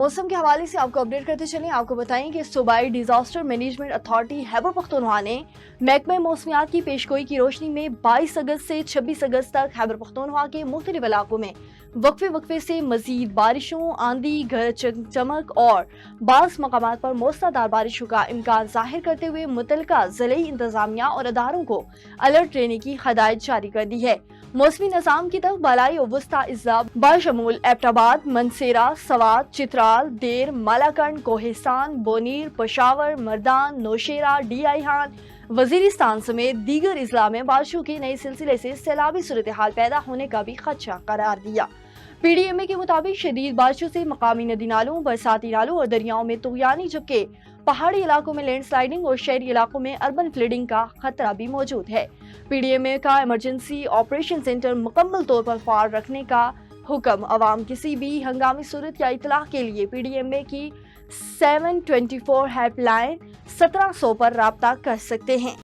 मौसम के हवाले से आपको अपडेट करते चलें। आपको बताएं कि सूबाई disaster management authority Khyber Pakhtunkhwa ने महकमे मौसमियात की पेशगोई की रोशनी में 22 अगस्त से 26 अगस्त तक खैबर पख्तूनख्वा के मुख्तलिफ इलाकों में वक्फे से मजीद बारिशों, आंधी, गरज चमक और बास मकामात पर मूसलाधार बारिशों का इम्कान जाहिर करते हुए मुतलका ज़िली इंतजामिया और अदारों को अलर्ट लेने की हदायत जारी कर दी है। मौसमी निज़ाम की तरफ बलाई और वस्ता इज़्ज़ा बाशमूल एबटाबाद, मनसेरा, सवात, चित्राल, देर, मालाकंड, कोहिस्तान, बोनीर, पेशावर, मर्दान, नौशेरा, डीआईहान, वजीरिस्तान समेत दीगर इजला में बारिशों के नए सिलसिले से सैलाबी सूरत हाल पैदा होने का भी खदशा करार दिया। पीडीएमए के मुताबिक शदीद बारिशों से मकामी नदी नालों, बरसाती नालों और दरियाओं में तुगयानी, जबकि पहाड़ी इलाकों में लैंडस्लाइडिंग और शहरी इलाकों में अर्बन फ्लडिंग का खतरा भी मौजूद है। पीडीएमए का इमरजेंसी ऑपरेशन सेंटर मुकम्मल तौर पर फाल रखने का हुक्म। अवाम किसी भी हंगामी सूरत या इतलाह के लिए पीडीएमए की 724 हेल्पलाइन 1700 पर राब्ता कर सकते हैं।